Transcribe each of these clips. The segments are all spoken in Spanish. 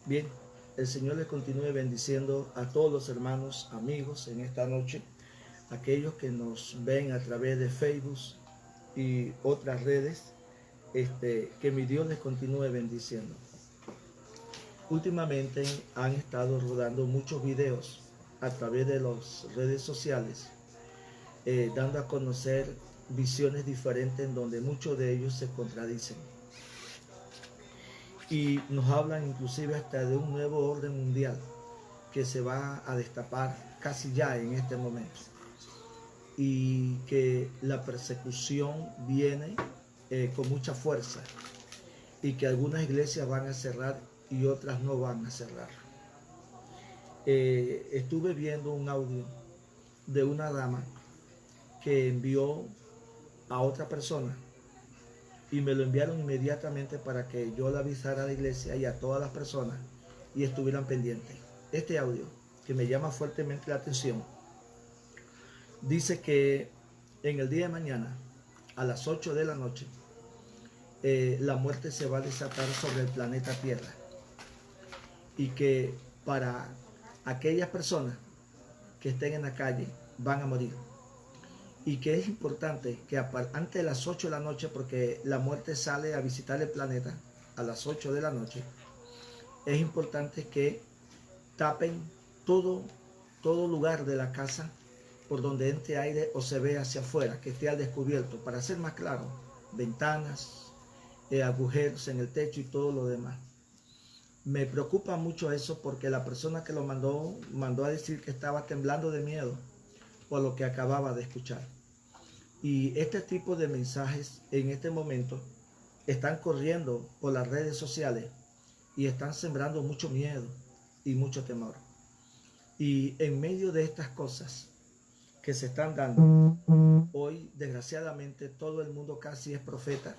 Bien, el Señor les continúe bendiciendo a todos los hermanos, amigos en esta noche, aquellos que nos ven a través de Facebook y otras redes, que mi Dios les continúe bendiciendo. Últimamente han estado rodando muchos videos a través de las redes sociales, dando a conocer visiones diferentes en donde muchos de ellos se contradicen. Y nos hablan inclusive hasta de un nuevo orden mundial que se va a destapar casi ya en este momento. Y que la persecución viene con mucha fuerza. Y que algunas iglesias van a cerrar y otras no van a cerrar. Estuve viendo un audio de una dama que envió a otra persona y me lo enviaron inmediatamente para que yo le avisara a la iglesia y a todas las personas y estuvieran pendientes. Este audio, que me llama fuertemente la atención, dice que en el día de mañana, a las 8 de la noche, la muerte se va a desatar sobre el planeta Tierra y que para aquellas personas que estén en la calle van a morir. Y que es importante que antes de las 8 de la noche, porque la muerte sale a visitar el planeta a las 8 de la noche, es importante que tapen todo lugar de la casa por donde entre aire o se ve hacia afuera, que esté al descubierto, para ser más claro, ventanas, agujeros en el techo y todo lo demás. Me preocupa mucho eso porque la persona que lo mandó a decir que estaba temblando de miedo por lo que acababa de escuchar. Y este tipo de mensajes en este momento están corriendo por las redes sociales y están sembrando mucho miedo y mucho temor. Y en medio de estas cosas que se están dando, hoy desgraciadamente todo el mundo casi es profeta,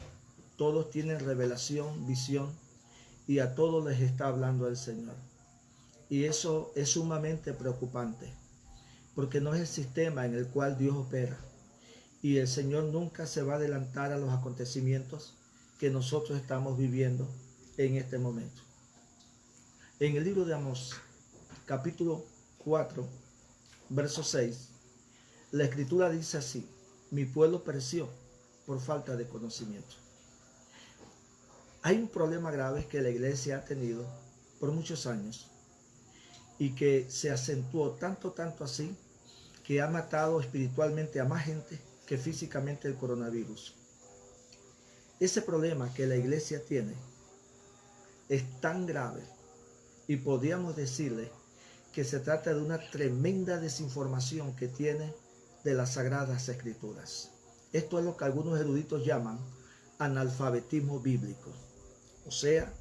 todos tienen revelación, visión y a todos les está hablando el Señor. Y eso es sumamente preocupante porque no es el sistema en el cual Dios opera. Y el Señor nunca se va a adelantar a los acontecimientos que nosotros estamos viviendo en este momento. En el libro de Amós, capítulo 4, verso 6, la Escritura dice así: mi pueblo pereció por falta de conocimiento. Hay un problema grave que la iglesia ha tenido por muchos años y que se acentuó tanto así que ha matado espiritualmente a más gente que físicamente el coronavirus. Ese problema que la iglesia tiene es tan grave y podríamos decirle que se trata de una tremenda desinformación que tiene de las Sagradas Escrituras. Esto es lo que algunos eruditos llaman analfabetismo bíblico. O sea,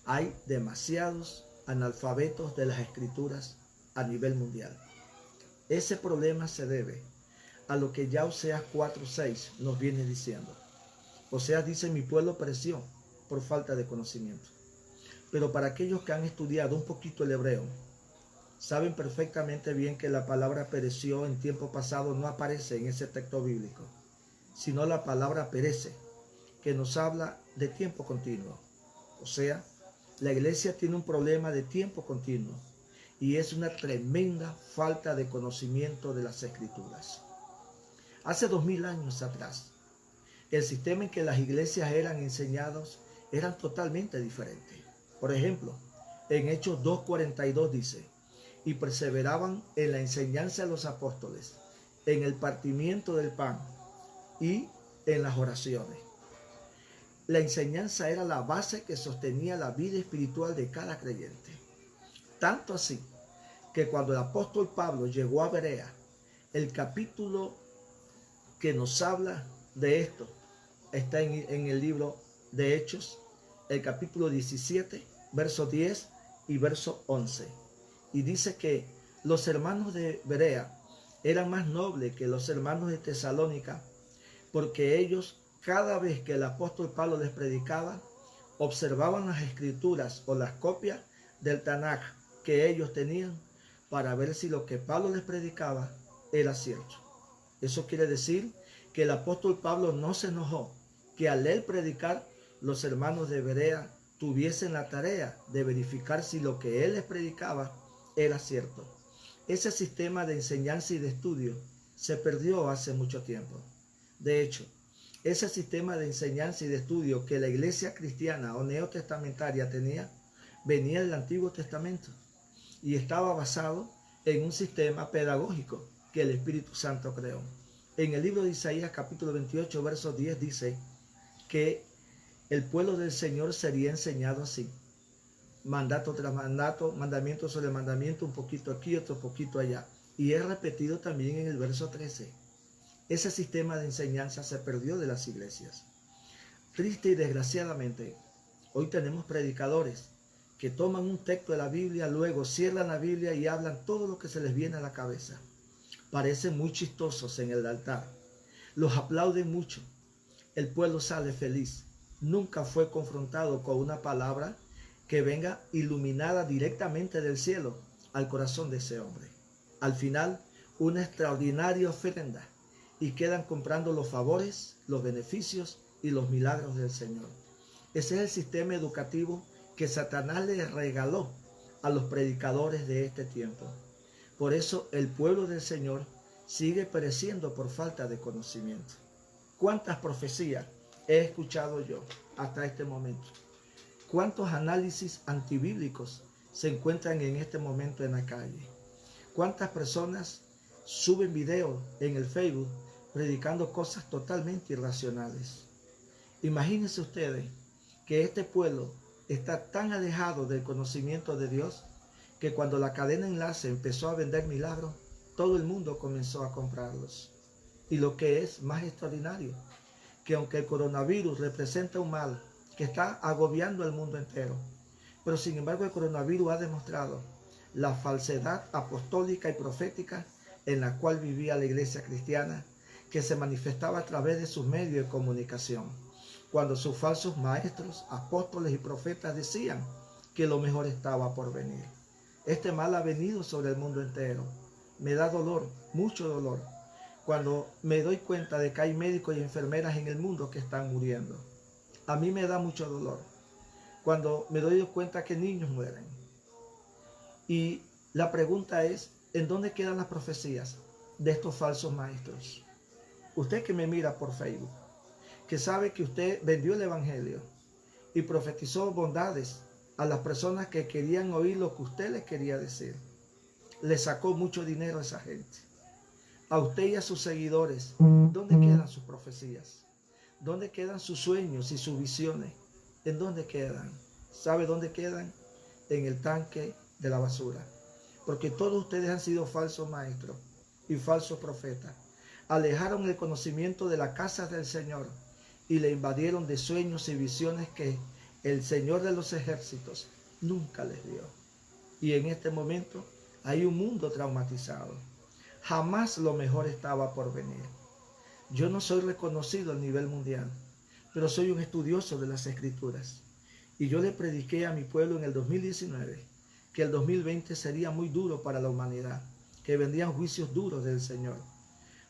hay demasiados analfabetos de las Escrituras a nivel mundial. Ese problema se debe a lo que ya Oseas 4:6 nos viene diciendo. Oseas dice: mi pueblo pereció por falta de conocimiento. Pero para aquellos que han estudiado un poquito el hebreo, saben perfectamente bien que la palabra pereció en tiempo pasado no aparece en ese texto bíblico, sino la palabra perece, que nos habla de tiempo continuo. O sea, la iglesia tiene un problema de tiempo continuo y es una tremenda falta de conocimiento de las Escrituras. Hace 2000 años atrás, el sistema en que las iglesias eran enseñadas eran totalmente diferentes. Por ejemplo, en Hechos 2:42 dice: y perseveraban en la enseñanza de los apóstoles, en el partimiento del pan y en las oraciones. La enseñanza era la base que sostenía la vida espiritual de cada creyente. Tanto así que cuando el apóstol Pablo llegó a Berea, el capítulo que nos habla de esto está en el libro de Hechos, el capítulo 17, verso 10 y verso 11. Y dice que los hermanos de Berea eran más nobles que los hermanos de Tesalónica, porque ellos, cada vez que el apóstol Pablo les predicaba, observaban las escrituras o las copias del Tanaj que ellos tenían para ver si lo que Pablo les predicaba era cierto. Eso quiere decir que el apóstol Pablo no se enojó que al él predicar, los hermanos de Berea tuviesen la tarea de verificar si lo que él les predicaba era cierto. Ese sistema de enseñanza y de estudio se perdió hace mucho tiempo. De hecho, ese sistema de enseñanza y de estudio que la iglesia cristiana o neotestamentaria tenía, venía del Antiguo Testamento y estaba basado en un sistema pedagógico que el Espíritu Santo creó. En el libro de Isaías capítulo 28, verso 10 dice que el pueblo del Señor sería enseñado así. Mandato tras mandato, mandamiento sobre mandamiento, un poquito aquí, otro poquito allá. Y es repetido también en el verso 13. Ese sistema de enseñanza se perdió de las iglesias. Triste y desgraciadamente, hoy tenemos predicadores que toman un texto de la Biblia, luego cierran la Biblia y hablan todo lo que se les viene a la cabeza. Parecen muy chistosos en el altar. Los aplauden mucho. El pueblo sale feliz. Nunca fue confrontado con una palabra que venga iluminada directamente del cielo al corazón de ese hombre. Al final, una extraordinaria ofrenda y quedan comprando los favores, los beneficios y los milagros del Señor. Ese es el sistema educativo que Satanás le regaló a los predicadores de este tiempo. Por eso el pueblo del Señor sigue pereciendo por falta de conocimiento. ¿Cuántas profecías he escuchado yo hasta este momento? ¿Cuántos análisis antibíblicos se encuentran en este momento en la calle? ¿Cuántas personas suben videos en el Facebook predicando cosas totalmente irracionales? Imagínense ustedes que este pueblo está tan alejado del conocimiento de Dios que cuando la cadena enlace empezó a vender milagros, todo el mundo comenzó a comprarlos. Y lo que es más extraordinario, que aunque el coronavirus representa un mal que está agobiando al mundo entero, pero sin embargo el coronavirus ha demostrado la falsedad apostólica y profética en la cual vivía la iglesia cristiana, que se manifestaba a través de sus medios de comunicación, cuando sus falsos maestros, apóstoles y profetas decían que lo mejor estaba por venir. Este mal ha venido sobre el mundo entero. Me da dolor, mucho dolor, cuando me doy cuenta de que hay médicos y enfermeras en el mundo que están muriendo. A mí me da mucho dolor cuando me doy cuenta que niños mueren. Y la pregunta es, ¿en dónde quedan las profecías de estos falsos maestros? Usted que me mira por Facebook, que sabe que usted vendió el evangelio y profetizó bondades a las personas que querían oír lo que usted les quería decir. Le sacó mucho dinero a esa gente. A usted y a sus seguidores, ¿dónde quedan sus profecías? ¿Dónde quedan sus sueños y sus visiones? ¿En dónde quedan? ¿Sabe dónde quedan? En el tanque de la basura. Porque todos ustedes han sido falsos maestros y falsos profetas. Alejaron el conocimiento de la casa del Señor y le invadieron de sueños y visiones que el Señor de los ejércitos nunca les dio. Y en este momento hay un mundo traumatizado. Jamás lo mejor estaba por venir. Yo no soy reconocido a nivel mundial, pero soy un estudioso de las Escrituras. Y yo le prediqué a mi pueblo en el 2019 que el 2020 sería muy duro para la humanidad, que vendrían juicios duros del Señor.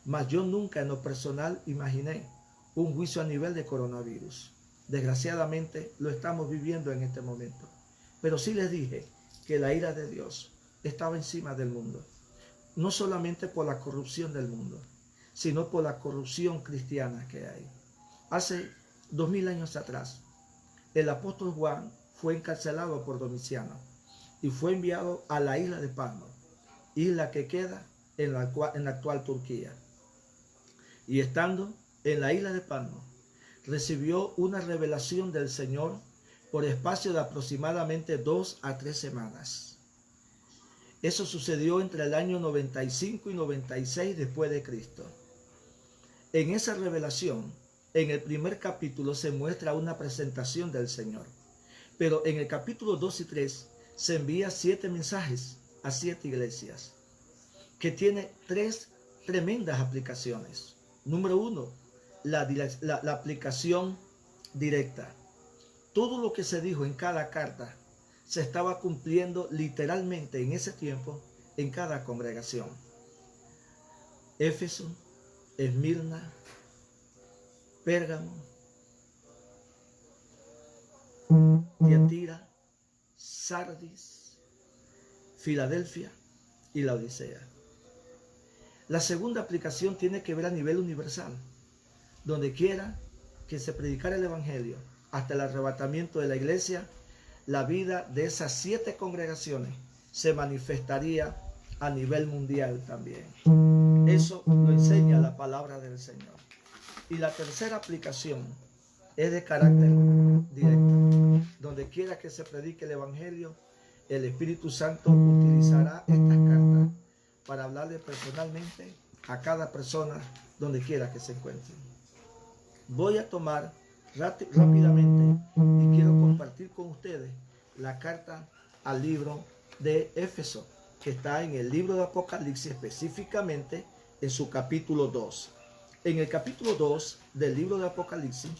Mas yo nunca en lo personal imaginé un juicio a nivel de coronavirus. Desgraciadamente lo estamos viviendo en este momento. Pero sí les dije que la ira de Dios estaba encima del mundo. No solamente por la corrupción del mundo, sino por la corrupción cristiana que hay. Hace 2000 años atrás, el apóstol Juan fue encarcelado por Domiciano y fue enviado a la isla de Patmos, isla que queda en la actual Turquía. Y estando en la isla de Patmos, recibió una revelación del Señor por espacio de aproximadamente 2 a 3 semanas. Eso sucedió entre el año 95 y 96 después de Cristo. En esa revelación, en el primer capítulo se muestra una presentación del Señor. Pero en el capítulo 2 y 3 se envía 7 mensajes a 7 iglesias, que tiene 3 tremendas aplicaciones. Número 1, la aplicación directa. Todo lo que se dijo en cada carta se estaba cumpliendo literalmente en ese tiempo en cada congregación. Éfeso, Esmirna, Pérgamo, Tiatira, Sardis, Filadelfia y la Odisea. La segunda aplicación tiene que ver a nivel universal. Donde quiera que se predicara el Evangelio, hasta el arrebatamiento de la iglesia, la vida de esas 7 congregaciones se manifestaría a nivel mundial también. Eso lo enseña la palabra del Señor. Y la tercera aplicación es de carácter directo. Donde quiera que se predique el Evangelio, el Espíritu Santo utilizará estas cartas para hablarle personalmente a cada persona donde quiera que se encuentre. Voy a tomar rápidamente y quiero compartir con ustedes la carta al libro de Éfeso, que está en el libro de Apocalipsis, específicamente en su capítulo 2. En el capítulo 2 del libro de Apocalipsis,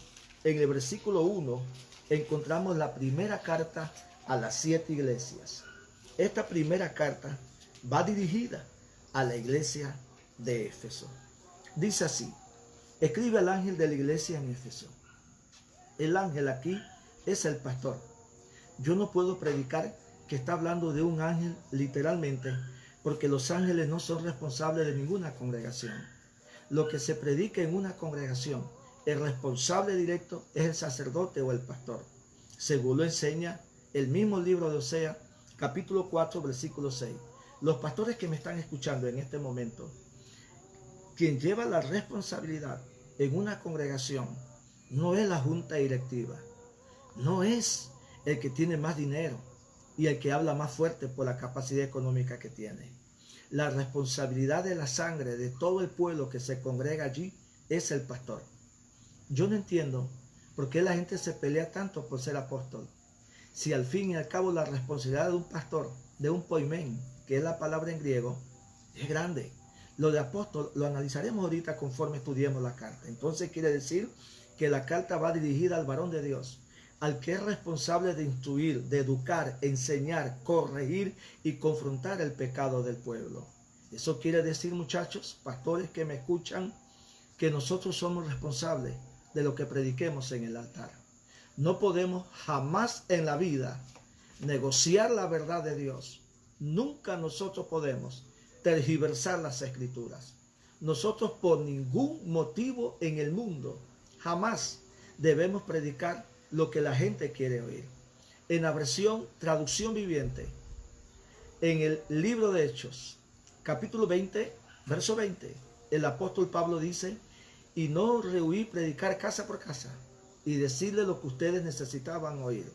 en el versículo 1, encontramos la primera carta a las 7 iglesias. Esta primera carta va dirigida a la iglesia de Éfeso. Dice así: escribe al ángel de la iglesia en Éfeso. El ángel aquí es el pastor. Yo no puedo predicar que está hablando de un ángel literalmente, porque los ángeles no son responsables de ninguna congregación. Lo que se predica en una congregación, el responsable directo es el sacerdote o el pastor, según lo enseña el mismo libro de Oseas, capítulo 4, versículo 6. Los pastores que me están escuchando en este momento, quien lleva la responsabilidad en una congregación no es la junta directiva, no es el que tiene más dinero y el que habla más fuerte por la capacidad económica que tiene. La responsabilidad de la sangre de todo el pueblo que se congrega allí es el pastor. Yo no entiendo por qué la gente se pelea tanto por ser apóstol, si al fin y al cabo la responsabilidad de un pastor, de un poimén, que es la palabra en griego, es grande. Lo de apóstol lo analizaremos ahorita conforme estudiemos la carta. Entonces quiere decir que la carta va dirigida al varón de Dios, al que es responsable de instruir, de educar, enseñar, corregir y confrontar el pecado del pueblo. Eso quiere decir, muchachos, pastores que me escuchan, que nosotros somos responsables de lo que prediquemos en el altar. No podemos jamás en la vida negociar la verdad de Dios. Nunca nosotros podemos tergiversar las escrituras. Nosotros por ningún motivo en el mundo jamás debemos predicar lo que la gente quiere oír. En la versión traducción viviente, en el libro de Hechos, capítulo 20, verso 20, el apóstol Pablo dice: y no rehuí predicar casa por casa y decirle lo que ustedes necesitaban oír.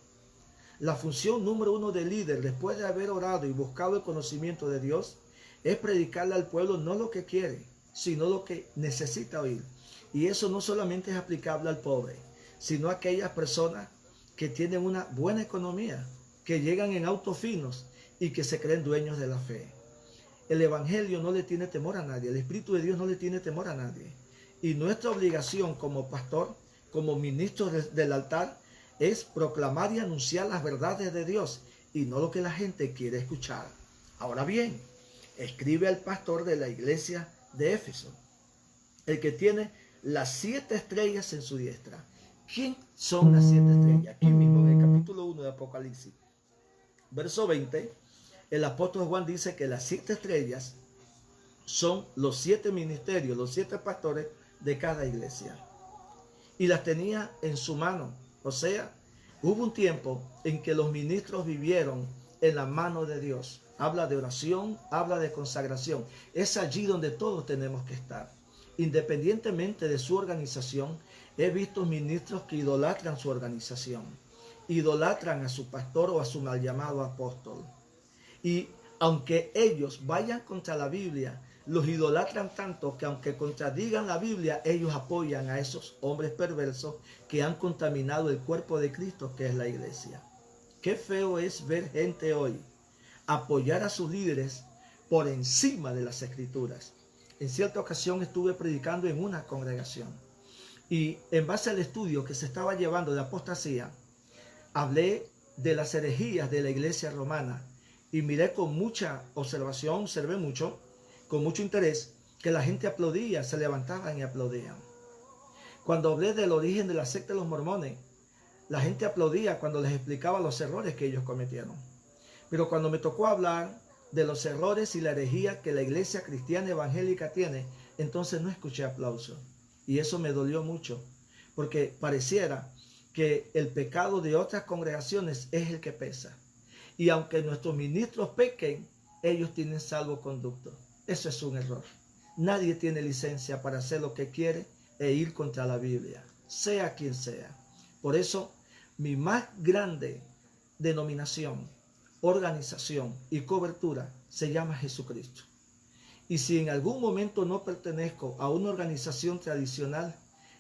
La función número 1 del líder, después de haber orado y buscado el conocimiento de Dios, es predicarle al pueblo no lo que quiere, sino lo que necesita oír. Y eso no solamente es aplicable al pobre, sino a aquellas personas que tienen una buena economía, que llegan en autos finos y que se creen dueños de la fe. El Evangelio no le tiene temor a nadie, el Espíritu de Dios no le tiene temor a nadie. Y nuestra obligación como pastor, como ministro del altar, es proclamar y anunciar las verdades de Dios y no lo que la gente quiere escuchar. Ahora bien, escribe al pastor de la iglesia de Éfeso, el que tiene las 7 estrellas en su diestra. ¿Quién son las 7 estrellas? Aquí mismo en el capítulo 1 de Apocalipsis, verso 20, el apóstol Juan dice que las 7 estrellas son los 7 ministerios, los 7 pastores de cada iglesia. Y las tenía en su mano. O sea, hubo un tiempo en que los ministros vivieron en la mano de Dios. Habla de oración, habla de consagración. Es allí donde todos tenemos que estar. Independientemente de su organización, he visto ministros que idolatran su organización, idolatran a su pastor o a su mal llamado apóstol. Y aunque ellos vayan contra la Biblia, los idolatran tanto que aunque contradigan la Biblia, ellos apoyan a esos hombres perversos que han contaminado el cuerpo de Cristo, que es la iglesia. Qué feo es ver gente hoy apoyar a sus líderes por encima de las escrituras. En cierta ocasión estuve predicando en una congregación y en base al estudio que se estaba llevando de apostasía, hablé de las herejías de la iglesia romana y miré con mucha observación, observé mucho, con mucho interés, que la gente aplaudía, se levantaban y aplaudían. Cuando hablé del origen de la secta de los mormones, La gente aplaudía cuando les explicaba los errores que ellos cometieron. Pero cuando me tocó hablar de los errores y la herejía que la iglesia cristiana evangélica tiene, entonces no escuché aplauso. Y eso me dolió mucho, porque pareciera que el pecado de otras congregaciones es el que pesa. Y aunque nuestros ministros pequen, ellos tienen salvoconducto. Eso es un error. Nadie tiene licencia para hacer lo que quiere e ir contra la Biblia, sea quien sea. Por eso, mi más grande denominación, organización y cobertura se llama Jesucristo. Y si en algún momento no pertenezco a una organización tradicional,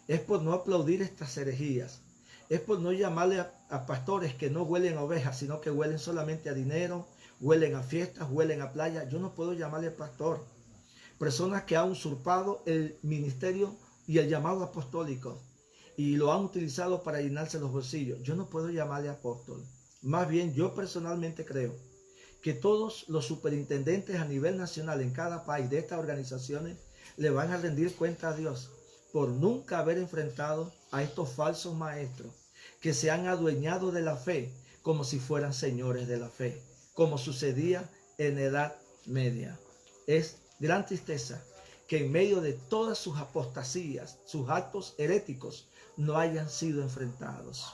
es por no aplaudir estas herejías, es por no llamarle a pastores que no huelen a ovejas, sino que huelen solamente a dinero, huelen a fiestas, huelen a playa. Yo no puedo llamarle pastor. Personas que han usurpado el ministerio y el llamado apostólico y lo han utilizado para llenarse los bolsillos. Yo no puedo llamarle apóstol. Más bien, yo personalmente creo que todos los superintendentes a nivel nacional en cada país de estas organizaciones le van a rendir cuenta a Dios por nunca haber enfrentado a estos falsos maestros que se han adueñado de la fe como si fueran señores de la fe, como sucedía en Edad Media. Es gran tristeza que en medio de todas sus apostasías, sus actos heréticos, no hayan sido enfrentados.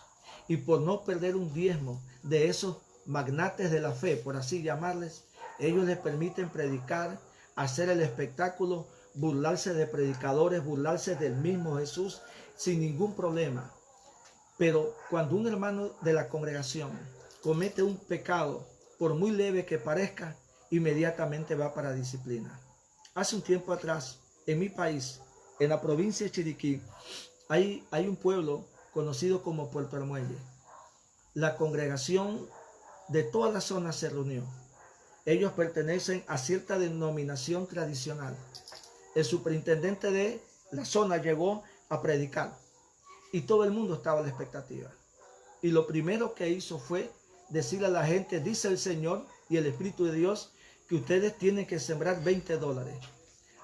Y por no perder un diezmo de esos magnates de la fe, por así llamarles, ellos les permiten predicar, hacer el espectáculo, burlarse de predicadores, burlarse del mismo Jesús sin ningún problema. Pero cuando un hermano de la congregación comete un pecado, por muy leve que parezca, inmediatamente va para disciplina. Hace un tiempo atrás, en mi país, en la provincia de Chiriquí, hay un pueblo conocido como Puerto Armuelle. La congregación de toda la zona se reunió. Ellos pertenecen a cierta denominación tradicional. El superintendente de la zona llegó a predicar y todo el mundo estaba a la expectativa. Y lo primero que hizo fue decirle a la gente, dice el Señor y el Espíritu de Dios, que ustedes tienen que sembrar $20.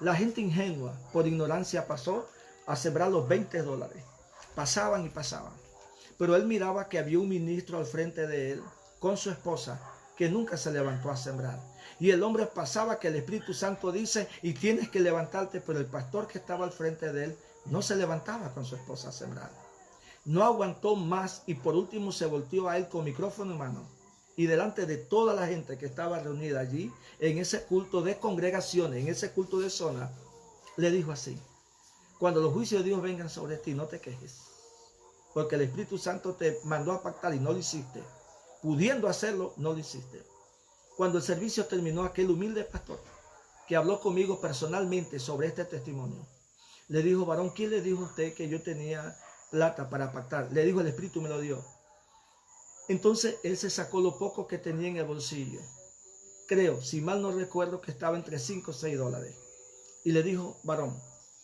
La gente ingenua, por ignorancia, pasó a sembrar los $20. Pasaban y pasaban. Pero él miraba que había un ministro al frente de él, con su esposa, que nunca se levantó a sembrar. Y el hombre pasaba que el Espíritu Santo dice, y tienes que levantarte, pero el pastor que estaba al frente de él no se levantaba con su esposa a sembrar. No aguantó más y por último se volteó a él con micrófono en mano. Y delante de toda la gente que estaba reunida allí, en ese culto de congregaciones, en ese culto de zona, le dijo así: cuando los juicios de Dios vengan sobre ti, no te quejes, porque el Espíritu Santo te mandó a pactar y no lo hiciste. Pudiendo hacerlo, no lo hiciste. Cuando el servicio terminó, aquel humilde pastor que habló conmigo personalmente sobre este testimonio, le dijo: varón, ¿quién le dijo a usted que yo tenía plata para pactar? Le dijo: el Espíritu me lo dio. Entonces él se sacó lo poco que tenía en el bolsillo. Creo, si mal no recuerdo, que estaba entre $5 o $6. Y le dijo: varón,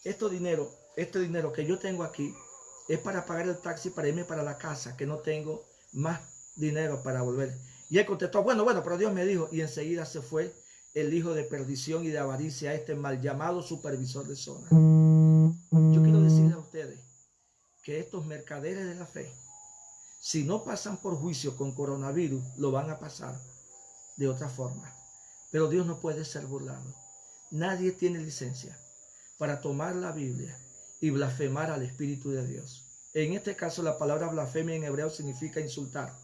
este dinero que yo tengo aquí es para pagar el taxi para irme para la casa, que no tengo más dinero para volver. Y él contestó: bueno, pero Dios me dijo. Y enseguida se fue el hijo de perdición y de avaricia, este mal llamado supervisor de zona. Yo quiero decirle a ustedes que estos mercaderes de la fe, si no pasan por juicio con coronavirus, lo van a pasar de otra forma. Pero Dios no puede ser burlado. Nadie tiene licencia para tomar la Biblia y blasfemar al Espíritu de Dios. En este caso, la palabra blasfemia en hebreo significa insultar.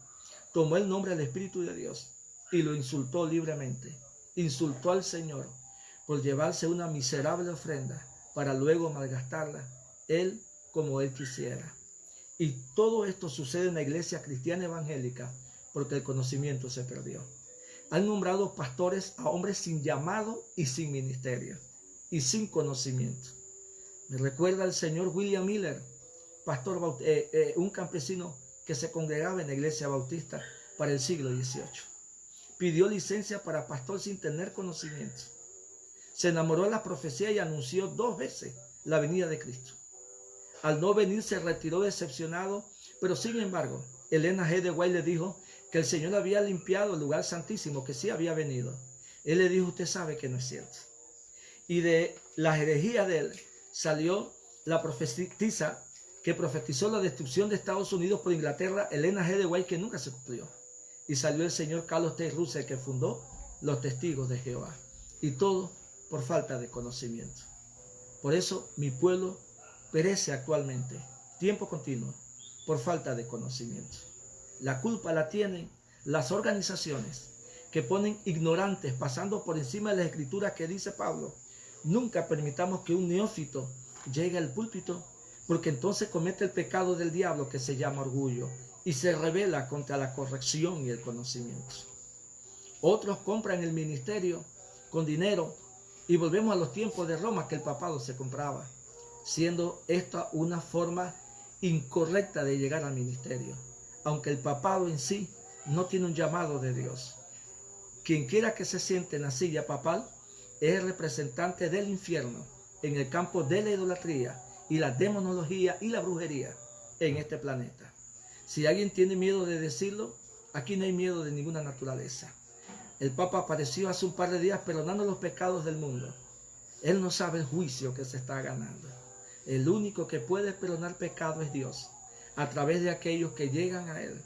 Tomó el nombre del Espíritu de Dios y lo insultó libremente. Insultó al Señor por llevarse una miserable ofrenda para luego malgastarla él como él quisiera. Y todo esto sucede en la iglesia cristiana evangélica porque el conocimiento se perdió. Han nombrado pastores a hombres sin llamado y sin ministerio y sin conocimiento. Me recuerda al señor William Miller, pastor, un campesino que se congregaba en la iglesia bautista para el siglo XVIII. Pidió licencia para pastor sin tener conocimiento. Se enamoró de la profecía y anunció 2 veces la venida de Cristo. Al no venir se retiró decepcionado, pero sin embargo, Elena G. de White le dijo que el Señor había limpiado el lugar santísimo, que sí había venido. Él le dijo: usted sabe que no es cierto. Y de la herejía de él salió la profetisa que profetizó la destrucción de Estados Unidos por Inglaterra, Elena G. de White, que nunca se cumplió. Y salió el señor Carlos T. Russell, que fundó los Testigos de Jehová. Y todo por falta de conocimiento. Por eso mi pueblo perece actualmente, tiempo continuo, por falta de conocimiento. La culpa la tienen las organizaciones que ponen ignorantes pasando por encima de las escrituras que dice Pablo. Nunca permitamos que un neófito llegue al púlpito, porque entonces comete el pecado del diablo que se llama orgullo y se rebela contra la corrección y el conocimiento. Otros compran el ministerio con dinero y volvemos a los tiempos de Roma, que el papado se compraba, siendo esta una forma incorrecta de llegar al ministerio, aunque el papado en sí no tiene un llamado de Dios. Quien quiera que se siente en la silla papal es el representante del infierno en el campo de la idolatría y la demonología y la brujería en este planeta. Si alguien tiene miedo de decirlo, aquí no hay miedo de ninguna naturaleza. El Papa apareció hace un par de días perdonando los pecados del mundo. Él no sabe el juicio que se está ganando. El único que puede perdonar pecado es Dios, a través de aquellos que llegan a Él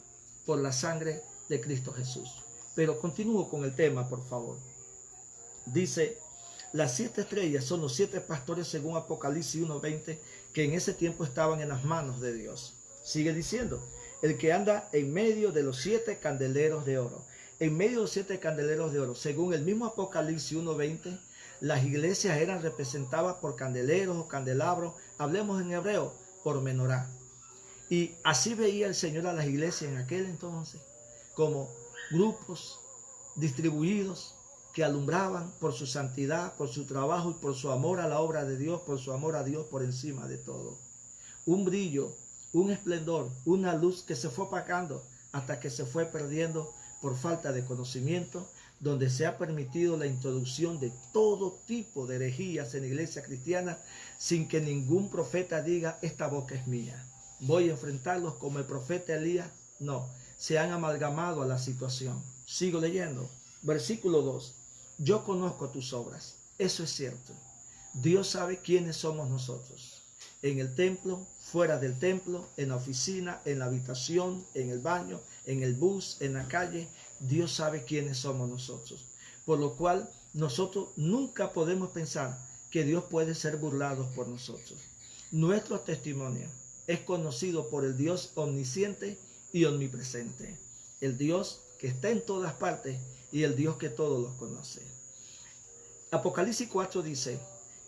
por la sangre de Cristo Jesús. Pero continúo con el tema, por favor. Dice, las 7 estrellas son los 7 pastores según Apocalipsis 1:20, que en ese tiempo estaban en las manos de Dios. Sigue diciendo, el que anda en medio de los 7 candeleros de oro. En medio de los 7 candeleros de oro, según el mismo Apocalipsis 1:20, las iglesias eran representadas por candeleros o candelabros, hablemos en hebreo, por menorá. Y así veía el Señor a las iglesias en aquel entonces, como grupos distribuidos que alumbraban por su santidad, por su trabajo y por su amor a la obra de Dios, por su amor a Dios por encima de todo. Un brillo, un esplendor, una luz que se fue apagando hasta que se fue perdiendo por falta de conocimiento, donde se ha permitido la introducción de todo tipo de herejías en la iglesia cristiana sin que ningún profeta diga, esta boca es mía. Voy a enfrentarlos como el profeta Elías. No, se han amalgamado a la situación. Sigo leyendo. Versículo 2. Yo conozco tus obras. Eso es cierto. Dios sabe quiénes somos nosotros. En el templo, fuera del templo, en la oficina, en la habitación, en el baño, en el bus, en la calle, Dios sabe quiénes somos nosotros. Por lo cual, nosotros nunca podemos pensar que Dios puede ser burlado por nosotros. Nuestro testimonio es conocido por el Dios omnisciente y omnipresente. El Dios que está en todas partes y el Dios que todos los conoce. Apocalipsis 4 dice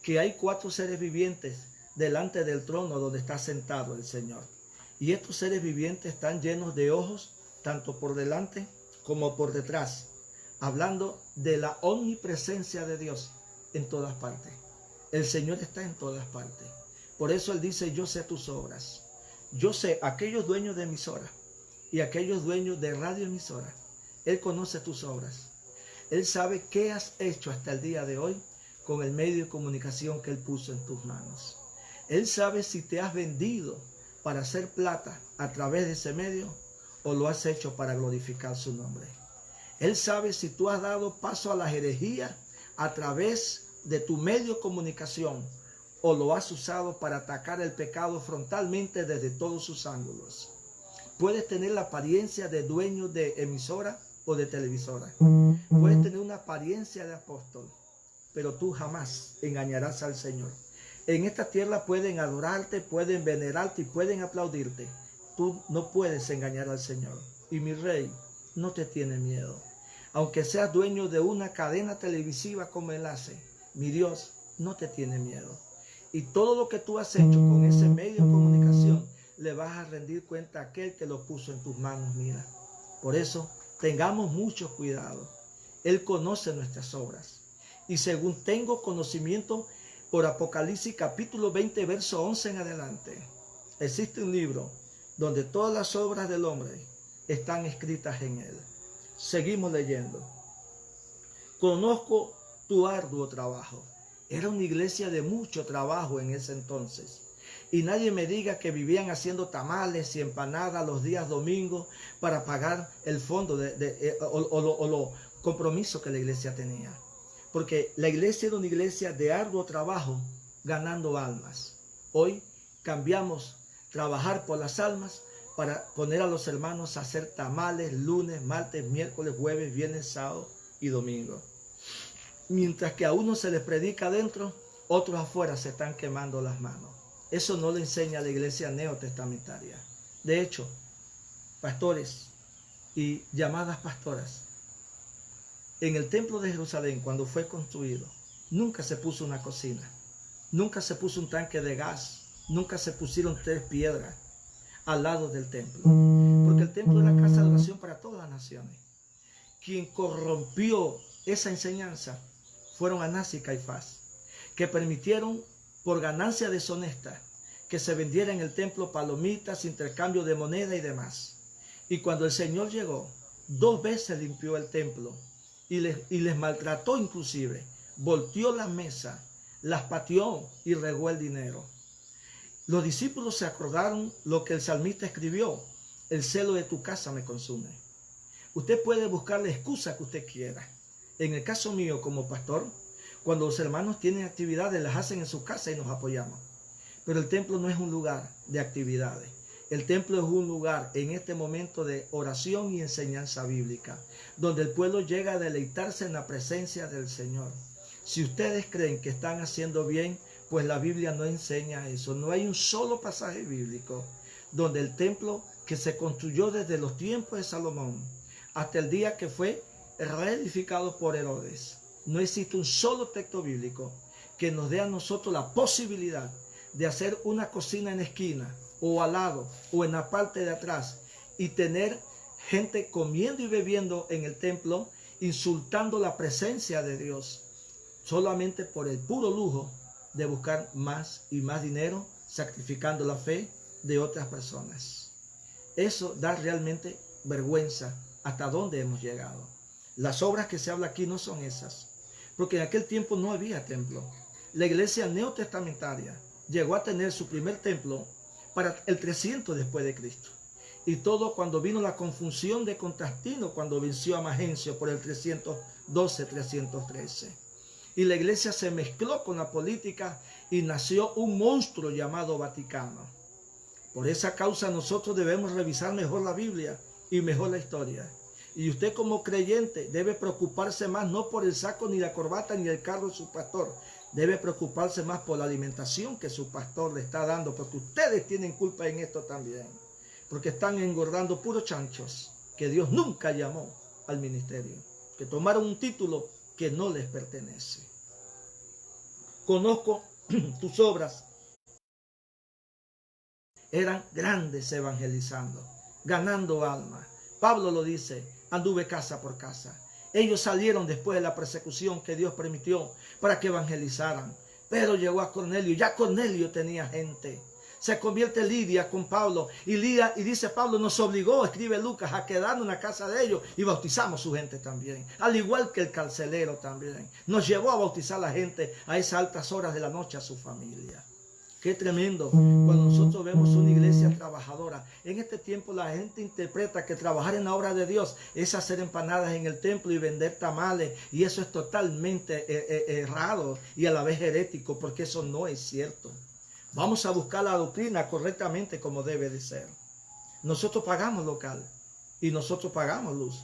que hay 4 seres vivientes delante del trono donde está sentado el Señor. Y estos seres vivientes están llenos de ojos, tanto por delante como por detrás, hablando de la omnipresencia de Dios en todas partes. El Señor está en todas partes. Por eso Él dice, yo sé tus obras. Yo sé aquellos dueños de emisoras y aquellos dueños de radioemisoras. Él conoce tus obras. Él sabe qué has hecho hasta el día de hoy con el medio de comunicación que Él puso en tus manos. Él sabe si te has vendido para hacer plata a través de ese medio o lo has hecho para glorificar su nombre. Él sabe si tú has dado paso a la herejía a través de tu medio de comunicación o lo has usado para atacar el pecado frontalmente desde todos sus ángulos. Puedes tener la apariencia de dueño de emisora o de televisora. Puedes tener una apariencia de apóstol, pero tú jamás engañarás al Señor. En esta tierra pueden adorarte, pueden venerarte y pueden aplaudirte. Tú no puedes engañar al Señor. Y mi Rey no te tiene miedo. Aunque seas dueño de una cadena televisiva como Él hace, mi Dios no te tiene miedo. Y todo lo que tú has hecho con ese medio de comunicación, le vas a rendir cuenta a aquel que lo puso en tus manos, mira. Por eso, tengamos mucho cuidado. Él conoce nuestras obras. Y según tengo conocimiento, por Apocalipsis capítulo 20, verso 11 en adelante, existe un libro donde todas las obras del hombre están escritas en él. Seguimos leyendo. Conozco tu arduo trabajo. Era una iglesia de mucho trabajo en ese entonces. Y nadie me diga que vivían haciendo tamales y empanadas los días domingos para pagar el fondo o los compromisos que la iglesia tenía. Porque la iglesia era una iglesia de arduo trabajo, ganando almas. Hoy cambiamos trabajar por las almas para poner a los hermanos a hacer tamales lunes, martes, miércoles, jueves, viernes, sábado y domingo. Mientras que a uno se les predica adentro, otros afuera se están quemando las manos. Eso no lo enseña la iglesia neotestamentaria. De hecho, pastores y llamadas pastoras, en el templo de Jerusalén, cuando fue construido, nunca se puso una cocina, nunca se puso un tanque de gas, nunca se pusieron 3 piedras al lado del templo, porque el templo es la casa de oración para todas las naciones. Quien corrompió esa enseñanza fueron Anás y Caifás, que permitieron por ganancia deshonesta que se vendiera en el templo palomitas, intercambio de moneda y demás. Y cuando el Señor llegó, 2 veces limpió el templo y les maltrató inclusive, volteó la mesa, las pateó y regó el dinero. Los discípulos se acordaron lo que el salmista escribió: el celo de tu casa me consume. Usted puede buscar la excusa que usted quiera. En el caso mío como pastor, cuando los hermanos tienen actividades, las hacen en su casa y nos apoyamos. Pero el templo no es un lugar de actividades. El templo es un lugar en este momento de oración y enseñanza bíblica, donde el pueblo llega a deleitarse en la presencia del Señor. Si ustedes creen que están haciendo bien, pues la Biblia no enseña eso. No hay un solo pasaje bíblico donde el templo que se construyó desde los tiempos de Salomón hasta el día que fue reedificado por Herodes, no existe un solo texto bíblico que nos dé a nosotros la posibilidad de hacer una cocina en esquina o al lado o en la parte de atrás y tener gente comiendo y bebiendo en el templo, insultando la presencia de Dios, solamente por el puro lujo de buscar más y más dinero, sacrificando la fe de otras personas. Eso da realmente vergüenza hasta dónde hemos llegado. Las obras que se habla aquí no son esas, porque en aquel tiempo no había templo. La iglesia neotestamentaria llegó a tener su primer templo para el 300 después de Cristo. Y todo cuando vino la confusión de Constantino, cuando venció a Magencio por el 312-313. Y la iglesia se mezcló con la política y nació un monstruo llamado Vaticano. Por esa causa nosotros debemos revisar mejor la Biblia y mejor la historia. Y usted como creyente debe preocuparse más no por el saco, ni la corbata, ni el carro de su pastor. Debe preocuparse más por la alimentación que su pastor le está dando, porque ustedes tienen culpa en esto también. Porque están engordando puros chanchos que Dios nunca llamó al ministerio, que tomaron un título que no les pertenece. Conozco tus obras. Eran grandes evangelizando, ganando almas. Pablo lo dice: anduve casa por casa. Ellos salieron después de la persecución que Dios permitió para que evangelizaran. Pero llegó a Cornelio, ya Cornelio tenía gente. Se convierte Lidia con Pablo y dice Pablo: nos obligó, escribe Lucas, a quedarnos en la casa de ellos y bautizamos su gente también. Al igual que el carcelero también. Nos llevó a bautizar a la gente a esas altas horas de la noche, a su familia. Qué tremendo cuando nosotros vemos una iglesia trabajadora. En este tiempo la gente interpreta que trabajar en la obra de Dios es hacer empanadas en el templo y vender tamales. Y eso es totalmente errado y a la vez herético, porque eso no es cierto. Vamos a buscar la doctrina correctamente como debe de ser. Nosotros pagamos local y nosotros pagamos luz.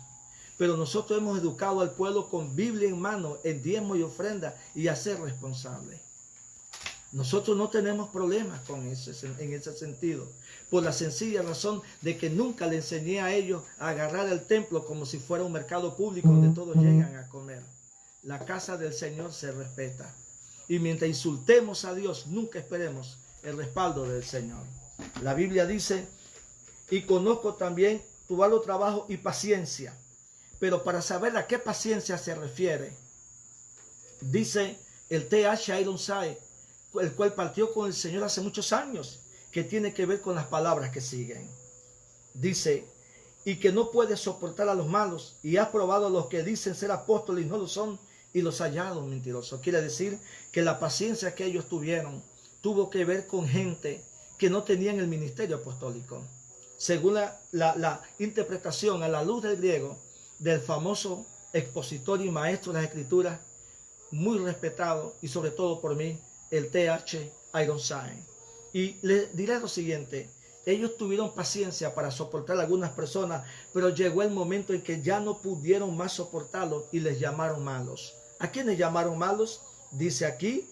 Pero nosotros hemos educado al pueblo con Biblia en mano, en diezmo y ofrenda y a ser responsables. Nosotros no tenemos problemas en ese sentido, por la sencilla razón de que nunca le enseñé a ellos a agarrar el templo como si fuera un mercado público donde todos llegan a comer. La casa del Señor se respeta. Y mientras insultemos a Dios, nunca esperemos el respaldo del Señor. La Biblia dice: y conozco también tu arduo trabajo y paciencia. Pero para saber a qué paciencia se refiere, dice el T.H. Ironside, el cual partió con el Señor hace muchos años, que tiene que ver con las palabras que siguen. Dice: y que no puedes soportar a los malos, y has probado a los que dicen ser apóstoles y no lo son, y los hallados mentirosos. Quiere decir que la paciencia que ellos tuvieron tuvo que ver con gente que no tenían el ministerio apostólico. Según la interpretación a la luz del griego del famoso expositor y maestro de las Escrituras, muy respetado y sobre todo por mí, el T.H. Ironside. Y le diré lo siguiente: Ellos tuvieron paciencia para soportar a algunas personas, pero llegó el momento en que ya no pudieron más soportarlo y les llamaron malos. ¿A quiénes llamaron malos? Dice aquí,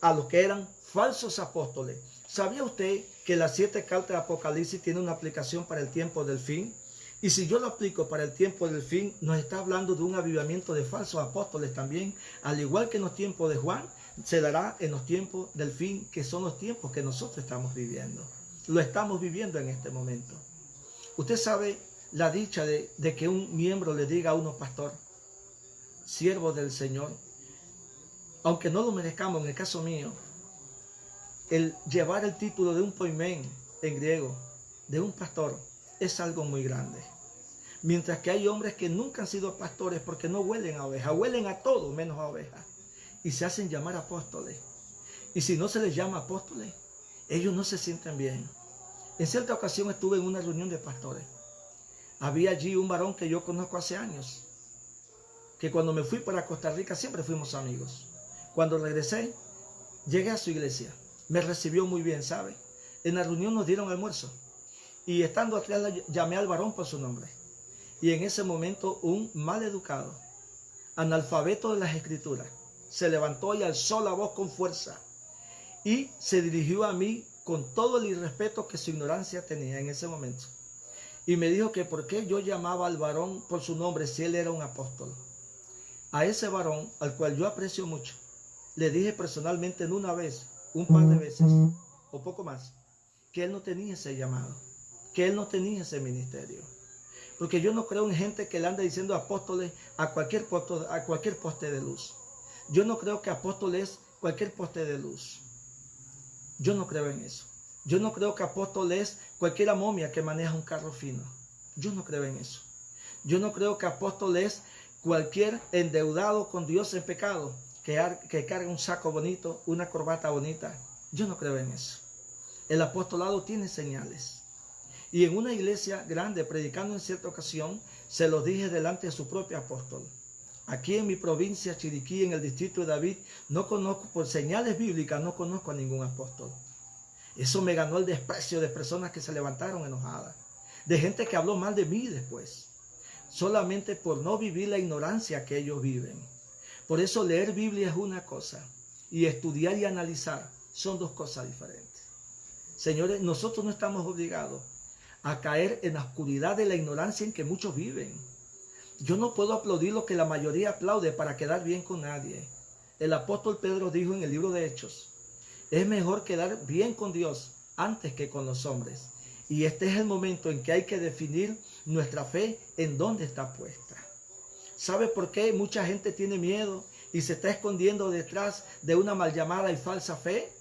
a los que eran falsos apóstoles. ¿Sabía usted que las 7 cartas de Apocalipsis tienen una aplicación para el tiempo del fin? Y si yo lo aplico para el tiempo del fin, nos está hablando de un avivamiento de falsos apóstoles también, al igual que en los tiempos de Juan, se dará en los tiempos del fin, que son los tiempos que nosotros estamos viviendo. Lo estamos viviendo en este momento. Usted sabe la dicha de que un miembro le diga a uno, pastor, siervo del Señor, aunque no lo merezcamos, en el caso mío, el llevar el título de un poimen en griego, de un pastor, es algo muy grande. Mientras que hay hombres que nunca han sido pastores porque no huelen a oveja, huelen a todo menos a oveja, y se hacen llamar apóstoles. Y si no se les llama apóstoles, ellos no se sienten bien. En cierta ocasión estuve en una reunión de pastores. Había allí un varón que yo conozco hace años, que cuando me fui para Costa Rica siempre fuimos amigos. Cuando regresé, llegué a su iglesia. Me recibió muy bien, ¿sabe? En la reunión nos dieron almuerzo. Y estando atrás llamé al varón por su nombre. Y en ese momento un mal educado, analfabeto de las escrituras, se levantó y alzó la voz con fuerza. Y se dirigió a mí con todo el irrespeto que su ignorancia tenía en ese momento. Y me dijo que por qué yo llamaba al varón por su nombre si él era un apóstol. A ese varón, al cual yo aprecio mucho, le dije personalmente en una vez, un par de veces, o poco más, que él no tenía ese llamado, que él no tenía ese ministerio. Porque yo no creo en gente que le anda diciendo apóstoles a cualquier poste de luz. Yo no creo que apóstol es cualquier poste de luz. Yo no creo en eso. Yo no creo que apóstol es cualquiera momia que maneja un carro fino. Yo no creo en eso. Yo no creo que apóstol es cualquier endeudado con Dios en pecado que carga un saco bonito, una corbata bonita. Yo no creo en eso. El apostolado tiene señales. Y en una iglesia grande, predicando en cierta ocasión, se los dije delante de su propio apóstol. Aquí en mi provincia, Chiriquí, en el distrito de David, no conozco, por señales bíblicas, no conozco a ningún apóstol. Eso me ganó el desprecio de personas que se levantaron enojadas, de gente que habló mal de mí después, solamente por no vivir la ignorancia que ellos viven. Por eso leer Biblia es una cosa, y estudiar y analizar son dos cosas diferentes. Señores, nosotros no estamos obligados a caer en la oscuridad de la ignorancia en que muchos viven. Yo no puedo aplaudir lo que la mayoría aplaude para quedar bien con nadie. El apóstol Pedro dijo en el libro de Hechos, es mejor quedar bien con Dios antes que con los hombres. Y este es el momento en que hay que definir nuestra fe en dónde está puesta. ¿Sabe por qué mucha gente tiene miedo y se está escondiendo detrás de una mal llamada y falsa fe?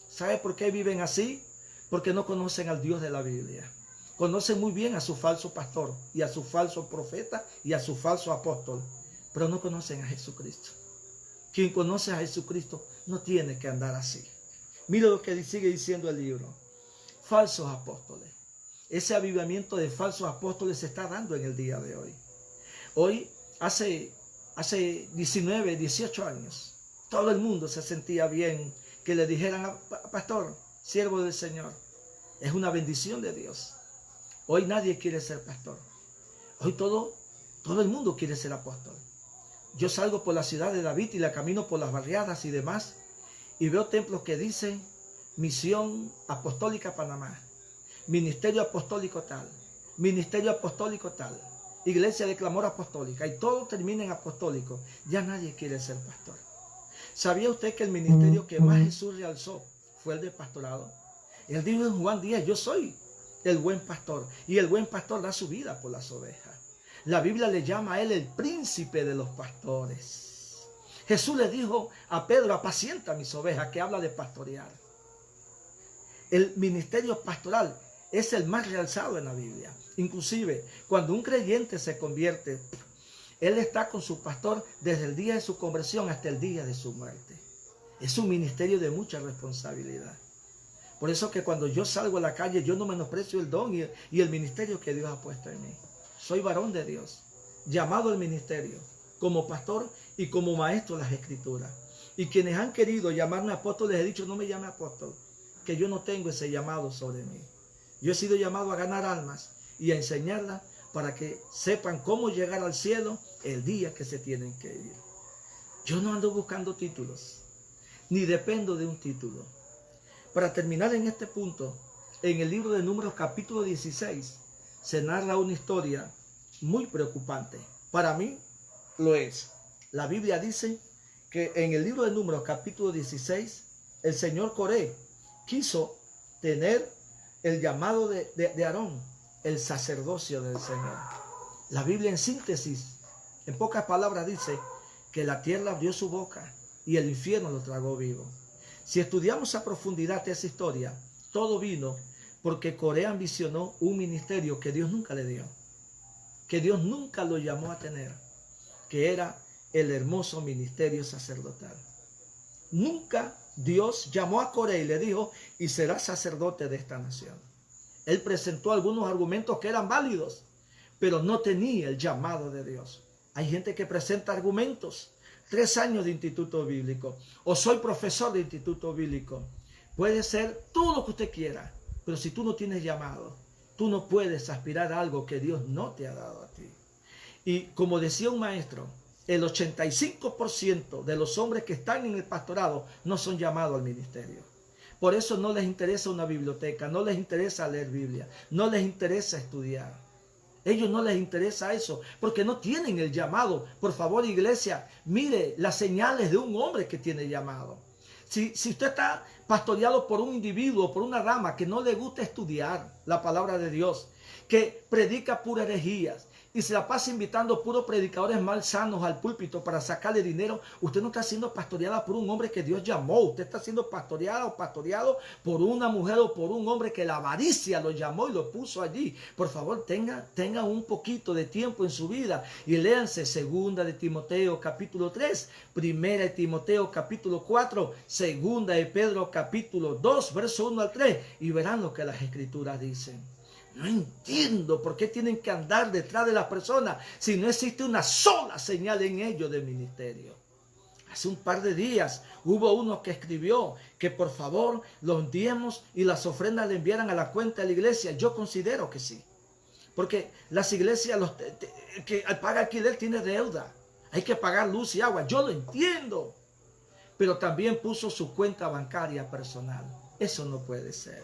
¿Sabe por qué viven así? Porque no conocen al Dios de la Biblia. Conocen muy bien a su falso pastor y a su falso profeta y a su falso apóstol, pero no conocen a Jesucristo. Quien conoce a Jesucristo no tiene que andar así. Mira lo que sigue diciendo el libro. Falsos apóstoles. Ese avivamiento de falsos apóstoles se está dando en el día de hoy. Hoy, hace 19, 18 años, todo el mundo se sentía bien que le dijeran, pastor, siervo del Señor. Es una bendición de Dios. Hoy nadie quiere ser pastor. Hoy todo el mundo quiere ser apóstol. Yo salgo por la ciudad de David y la camino por las barriadas y demás y veo templos que dicen Misión Apostólica Panamá, Ministerio Apostólico tal, Ministerio Apostólico tal, Iglesia de Clamor Apostólica, y todo termina en apostólico. Ya nadie quiere ser pastor. ¿Sabía usted que el ministerio que más Jesús realzó fue el de pastorado? Él dijo en Juan 10, yo soy el buen pastor, y el buen pastor da su vida por las ovejas. La Biblia le llama a él el príncipe de los pastores. Jesús le dijo a Pedro, apacienta mis ovejas, que habla de pastorear. El ministerio pastoral es el más realzado en la Biblia. Inclusive, cuando un creyente se convierte, él está con su pastor desde el día de su conversión hasta el día de su muerte. Es un ministerio de mucha responsabilidad. Por eso que cuando yo salgo a la calle, yo no menosprecio el don y el ministerio que Dios ha puesto en mí. Soy varón de Dios, llamado al ministerio, como pastor y como maestro de las Escrituras. Y quienes han querido llamarme apóstol, les he dicho, no me llame apóstol, que yo no tengo ese llamado sobre mí. Yo he sido llamado a ganar almas y a enseñarlas para que sepan cómo llegar al cielo el día que se tienen que ir. Yo no ando buscando títulos, ni dependo de un título. Para terminar en este punto, en el libro de Números capítulo 16, se narra una historia muy preocupante. Para mí lo es. La Biblia dice que en el libro de Números capítulo 16, el señor Coré quiso tener el llamado de Aarón, el sacerdocio del Señor. La Biblia en síntesis, en pocas palabras dice que la tierra abrió su boca y el infierno lo tragó vivo. Si estudiamos a profundidad esa historia, todo vino porque Coré ambicionó un ministerio que Dios nunca le dio, que Dios nunca lo llamó a tener, que era el hermoso ministerio sacerdotal. Nunca Dios llamó a Coré y le dijo, y serás sacerdote de esta nación. Él presentó algunos argumentos que eran válidos, pero no tenía el llamado de Dios. Hay gente que presenta argumentos, 3 años de instituto bíblico, o soy profesor de instituto bíblico. Puede ser todo lo que usted quiera, pero si tú no tienes llamado, tú no puedes aspirar a algo que Dios no te ha dado a ti. Y como decía un maestro, el 85% de los hombres que están en el pastorado no son llamados al ministerio. Por eso no les interesa una biblioteca, no les interesa leer Biblia, no les interesa estudiar. Ellos no les interesa eso, porque no tienen el llamado. Por favor, iglesia, mire las señales de un hombre que tiene llamado. Si usted está pastoreado por un individuo, por una rama que no le gusta estudiar la palabra de Dios, que predica puras herejías y se la pasa invitando puros predicadores malsanos al púlpito para sacarle dinero, usted no está siendo pastoreada por un hombre que Dios llamó. Usted está siendo pastoreada o pastoreado por una mujer o por un hombre que la avaricia lo llamó y lo puso allí. Por favor, tenga un poquito de tiempo en su vida y léanse 2 de Timoteo capítulo 3, 1 de Timoteo capítulo 4, 2 de Pedro capítulo 2, verso 1 al 3 y verán lo que las escrituras dicen. No entiendo por qué tienen que andar detrás de las personas si no existe una sola señal en ellos de ministerio. Hace un par de días hubo uno que escribió que por favor los diezmos y las ofrendas le enviaran a la cuenta de la iglesia. Yo considero que sí. Porque las iglesias, que paga alquiler tiene deuda. Hay que pagar luz y agua. Yo lo entiendo. Pero también puso su cuenta bancaria personal. Eso no puede ser.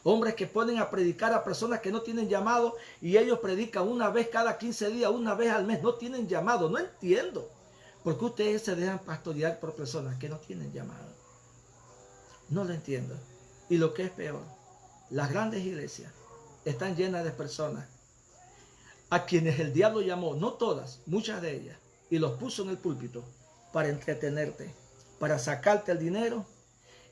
Hombres que ponen a predicar a personas que no tienen llamado y ellos predican una vez cada 15 días, una vez al mes. No tienen llamado. No entiendo. ¿Por qué ustedes se dejan pastorear por personas que no tienen llamado? No lo entiendo. Y lo que es peor, las grandes iglesias están llenas de personas a quienes el diablo llamó, no todas, muchas de ellas, y los puso en el púlpito para entretenerte, para sacarte el dinero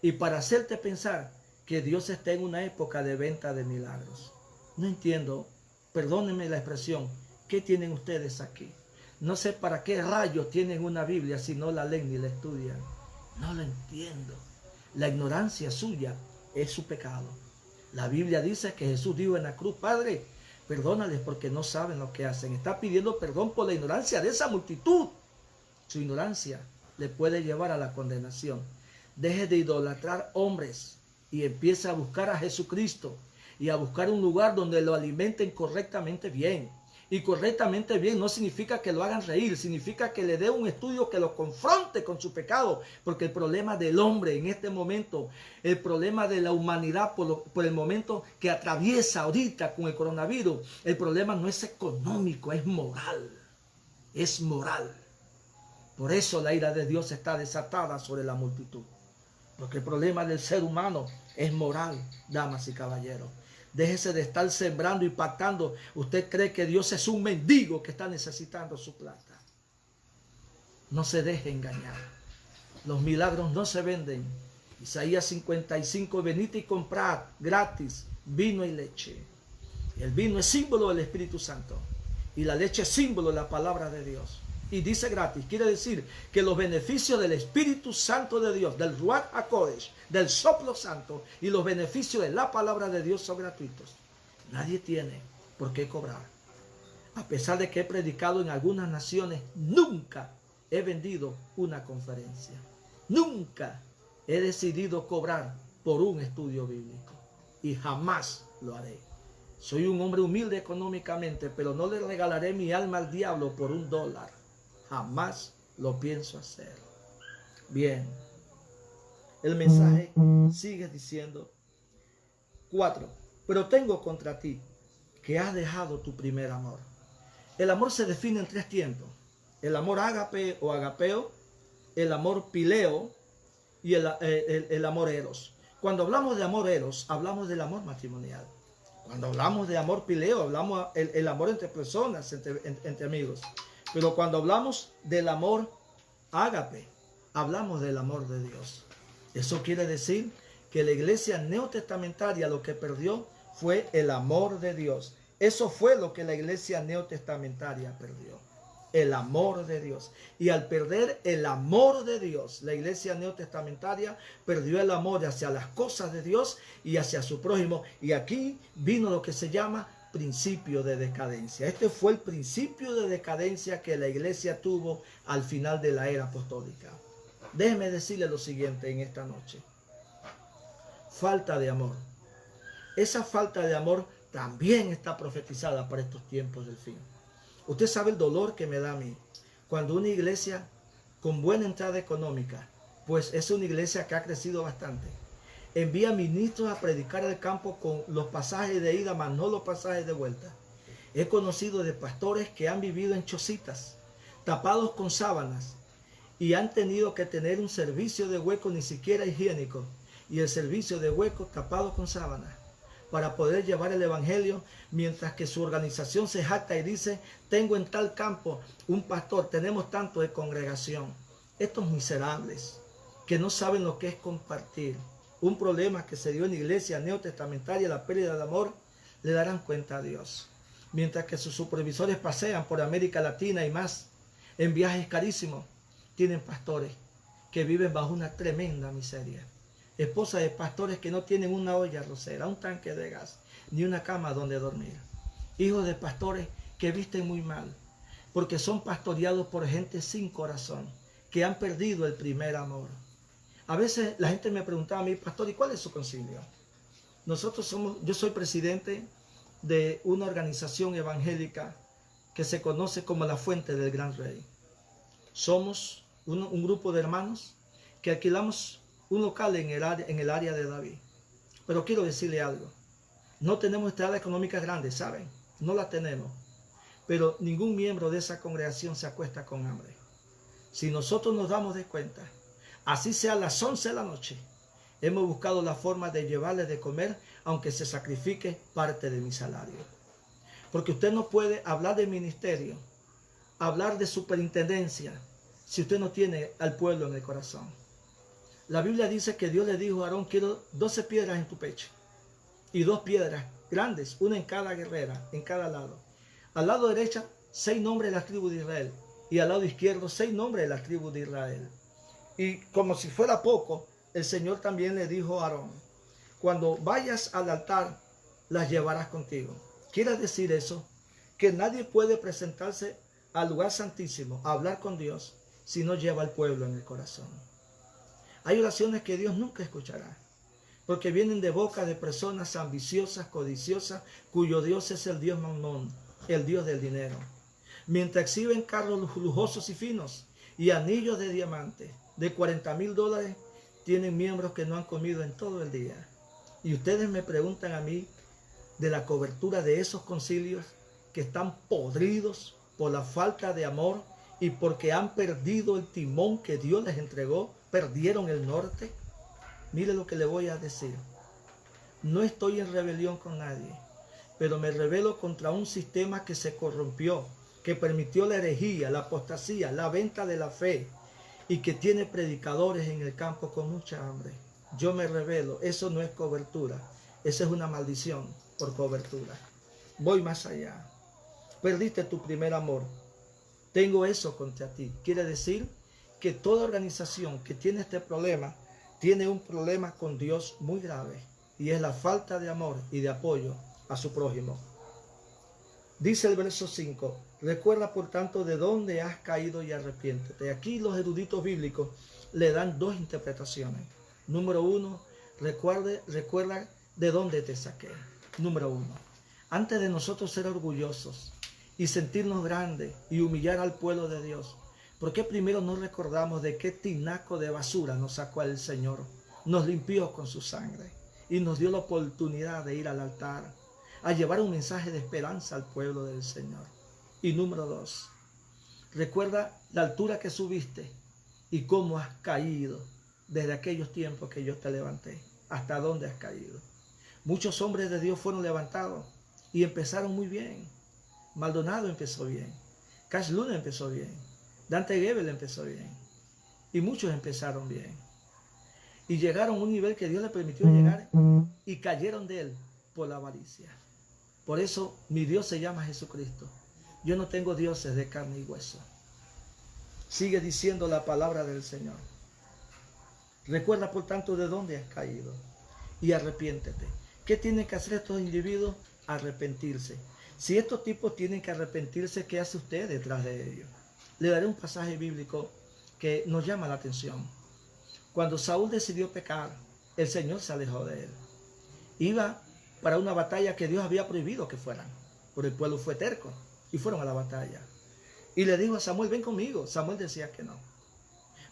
y para hacerte pensar que Dios está en una época de venta de milagros. No entiendo, perdónenme la expresión, ¿qué tienen ustedes aquí? No sé para qué rayos tienen una Biblia si no la leen ni la estudian. No lo entiendo. La ignorancia suya es su pecado. La Biblia dice que Jesús dijo en la cruz, Padre, perdónales porque no saben lo que hacen. Está pidiendo perdón por la ignorancia de esa multitud. Su ignorancia le puede llevar a la condenación. Deje de idolatrar hombres y empiece a buscar a Jesucristo y a buscar un lugar donde lo alimenten correctamente bien. Y correctamente bien no significa que lo hagan reír, significa que le dé un estudio que lo confronte con su pecado, porque el problema del hombre en este momento, el problema de la humanidad por el momento que atraviesa ahorita con el coronavirus, el problema no es económico, es moral, es moral. Por eso la ira de Dios está desatada sobre la multitud, porque el problema del ser humano es moral, damas y caballeros. Déjese de estar sembrando y pactando. Usted cree que Dios es un mendigo que está necesitando su plata. No se deje engañar. Los milagros no se venden. Isaías 55, venid y comprad gratis vino y leche. El vino es símbolo del Espíritu Santo y la leche es símbolo de la palabra de Dios. Y dice gratis, quiere decir que los beneficios del Espíritu Santo de Dios, del Ruach HaKodesh, del soplo santo y los beneficios de la palabra de Dios son gratuitos. Nadie tiene por qué cobrar. A pesar de que he predicado en algunas naciones, nunca he vendido una conferencia. Nunca he decidido cobrar por un estudio bíblico. y jamás lo haré. Soy un hombre humilde económicamente, pero no le regalaré mi alma al diablo por $1. Jamás lo pienso hacer. Bien. El mensaje sigue diciendo 4. Pero tengo contra ti que has dejado tu primer amor. El amor se define en 3 tiempos. El amor ágape o agapeo, el amor pileo y el amor eros. Cuando hablamos de amor eros, hablamos del amor matrimonial. Cuando hablamos de amor pileo, hablamos el amor entre personas, entre amigos. Pero cuando hablamos del amor ágape, hablamos del amor de Dios. Eso quiere decir que la iglesia neotestamentaria lo que perdió fue el amor de Dios. Eso fue lo que la iglesia neotestamentaria perdió. El amor de Dios. Y al perder el amor de Dios, la iglesia neotestamentaria perdió el amor hacia las cosas de Dios y hacia su prójimo. Y aquí vino lo que se llama principio de decadencia. Este fue el principio de decadencia que la iglesia tuvo al final de la era apostólica. Déjeme decirle lo siguiente en esta noche. Falta de amor. Esa falta de amor también está profetizada para estos tiempos del fin. Usted sabe el dolor que me da a mí cuando una iglesia con buena entrada económica, pues es una iglesia que ha crecido bastante, envía ministros a predicar al campo con los pasajes de ida, más no los pasajes de vuelta. He conocido de pastores que han vivido en chocitas, tapados con sábanas, y han tenido que tener un servicio de hueco ni siquiera higiénico, y el servicio de hueco tapado con sábanas, para poder llevar el evangelio, mientras que su organización se jacta y dice: tengo en tal campo un pastor, tenemos tanto de congregación. Estos miserables que no saben lo que es compartir un problema que se dio en la iglesia neotestamentaria, la pérdida de amor, le darán cuenta a Dios. Mientras que sus supervisores pasean por América Latina y más en viajes carísimos, tienen pastores que viven bajo una tremenda miseria. Esposas de pastores que no tienen una olla arrocera, un tanque de gas, ni una cama donde dormir. Hijos de pastores que visten muy mal, porque son pastoreados por gente sin corazón, que han perdido el primer amor. A veces la gente me preguntaba a mí: pastor, ¿y cuál es su concilio? Yo soy presidente de una organización evangélica que se conoce como la Fuente del Gran Rey. Somos un grupo de hermanos que alquilamos un local en el área de David. Pero quiero decirle algo. No tenemos entrada económica grande, ¿saben? No la tenemos. Pero ningún miembro de esa congregación se acuesta con hambre. Si nosotros nos damos de cuenta, así sea a las 11 de la noche, hemos buscado la forma de llevarles de comer, aunque se sacrifique parte de mi salario. Porque usted no puede hablar de ministerio, hablar de superintendencia, si usted no tiene al pueblo en el corazón. La Biblia dice que Dios le dijo a Aarón: quiero 12 piedras en tu pecho y 2 piedras grandes, una en cada guerrera, en cada lado. Al lado derecho, 6 nombres de las tribus de Israel, y al lado izquierdo 6 nombres de las tribus de Israel. Y como si fuera poco, el Señor también le dijo a Aarón: cuando vayas al altar, las llevarás contigo. Quiere decir eso, que nadie puede presentarse al lugar santísimo a hablar con Dios si no lleva al pueblo en el corazón. Hay oraciones que Dios nunca escuchará, porque vienen de boca de personas ambiciosas, codiciosas, cuyo Dios es el Dios Mamón, el Dios del dinero. Mientras exhiben carros lujosos y finos y anillos de diamante de $40,000, tienen miembros que no han comido en todo el día. Y ustedes me preguntan a mí de la cobertura de esos concilios que están podridos por la falta de amor y porque han perdido el timón que Dios les entregó, perdieron el norte. Mire lo que le voy a decir. No estoy en rebelión con nadie, pero me rebelo contra un sistema que se corrompió, que permitió la herejía, la apostasía, la venta de la fe, y que tiene predicadores en el campo con mucha hambre. Yo me rebelo. Eso no es cobertura, esa es una maldición por cobertura. Voy más allá. Perdiste tu primer amor. Tengo eso contra ti. Quiere decir que toda organización que tiene este problema tiene un problema con Dios muy grave, y es la falta de amor y de apoyo a su prójimo. Dice el verso 5: recuerda por tanto de dónde has caído y arrepiéntete. Aquí los eruditos bíblicos le dan 2 interpretaciones. Número 1, recuerda de dónde te saqué. Número 1. Antes de nosotros ser orgullosos y sentirnos grandes y humillar al pueblo de Dios, ¿por qué primero no recordamos de qué tinaco de basura nos sacó el Señor? Nos limpió con su sangre y nos dio la oportunidad de ir al altar a llevar un mensaje de esperanza al pueblo del Señor. Y número 2, recuerda la altura que subiste y cómo has caído desde aquellos tiempos que yo te levanté. ¿Hasta dónde has caído? Muchos hombres de Dios fueron levantados y empezaron muy bien. Maldonado empezó bien. Cash Luna empezó bien. Dante Gebel empezó bien. Y muchos empezaron bien. Y llegaron a un nivel que Dios les permitió llegar y cayeron de él por la avaricia. Por eso mi Dios se llama Jesucristo. Yo no tengo dioses de carne y hueso. Sigue diciendo la palabra del Señor. Recuerda por tanto de dónde has caído y arrepiéntete. ¿Qué tienen que hacer estos individuos? Arrepentirse. Si estos tipos tienen que arrepentirse, ¿qué hace usted detrás de ellos? Le daré un pasaje bíblico que nos llama la atención. Cuando Saúl decidió pecar, el Señor se alejó de él. Iba para una batalla que Dios había prohibido que fueran, pero el pueblo fue terco y fueron a la batalla. Y le dijo a Samuel, ven conmigo. Samuel decía que no.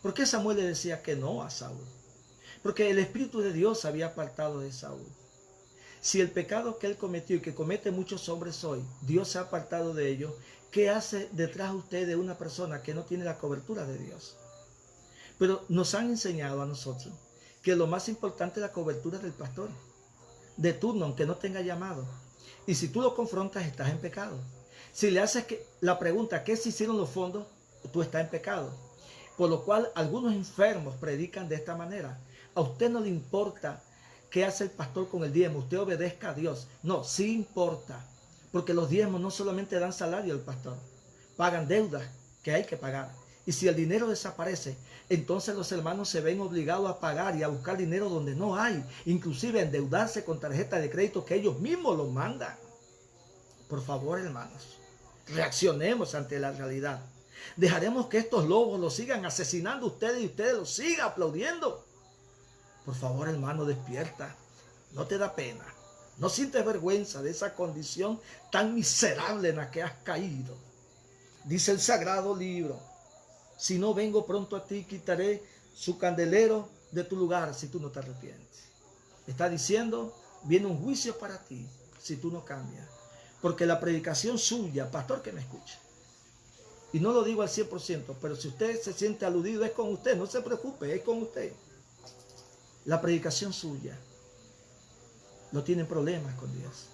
¿Por qué Samuel le decía que no a Saúl? Porque el Espíritu de Dios había apartado de Saúl. Si el pecado que él cometió y que comete muchos hombres hoy, Dios se ha apartado de ellos, ¿qué hace detrás de usted de una persona que no tiene la cobertura de Dios? Pero nos han enseñado a nosotros que lo más importante es la cobertura del pastor, de turno, aunque no tenga llamado. Y si tú lo confrontas, estás en pecado. Si le haces la pregunta, ¿qué se hicieron los fondos? Tú estás en pecado. Por lo cual, algunos enfermos predican de esta manera. A usted no le importa qué hace el pastor con el diezmo. Usted obedezca a Dios. No, sí importa. Porque los diezmos no solamente dan salario al pastor. Pagan deudas que hay que pagar. Y si el dinero desaparece, entonces los hermanos se ven obligados a pagar y a buscar dinero donde no hay. Inclusive endeudarse con tarjeta de crédito que ellos mismos los mandan. Por favor, hermanos, reaccionemos ante la realidad. Dejaremos que estos lobos los sigan asesinando a ustedes y ustedes los sigan aplaudiendo. Por favor, hermano, despierta. No te da pena. No sientes vergüenza de esa condición tan miserable en la que has caído. Dice el sagrado libro, si no vengo pronto a ti, quitaré su candelero de tu lugar si tú no te arrepientes. Está diciendo, viene un juicio para ti si tú no cambias. Porque la predicación suya, pastor que me escucha, y no lo digo al 100%, pero si usted se siente aludido, es con usted, no se preocupe, es con usted. La predicación suya no tiene problemas con Dios.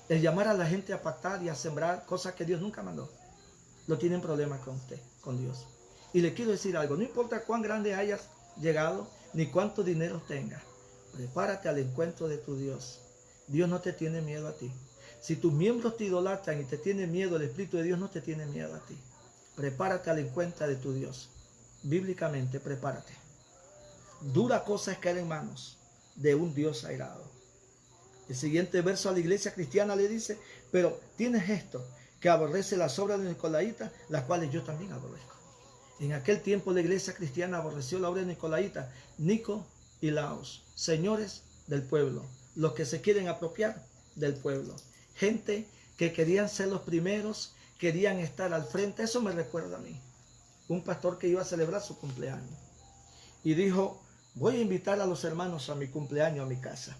El llamar a la gente a pactar y a sembrar cosas que Dios nunca mandó, no tienen problemas con usted, con Dios. Y le quiero decir algo, no importa cuán grande hayas llegado, ni cuánto dinero tengas, prepárate al encuentro de tu Dios. Dios no te tiene miedo a ti. Si tus miembros te idolatran y te tiene miedo, el Espíritu de Dios no te tiene miedo a ti. Prepárate al encuentro de tu Dios. Bíblicamente, prepárate. Dura cosa es caer en manos de un Dios airado. El siguiente verso a la iglesia cristiana le dice, pero tienes esto, que aborrece las obras de los Nicolaitas, las cuales yo también aborrezco. En aquel tiempo la iglesia cristiana aborreció la obra de Nicolaitas, Nico y Laos, señores del pueblo, los que se quieren apropiar del pueblo. Gente que querían ser los primeros, querían estar al frente. Eso me recuerda a mí. Un pastor que iba a celebrar su cumpleaños. Y dijo, voy a invitar a los hermanos a mi cumpleaños a mi casa.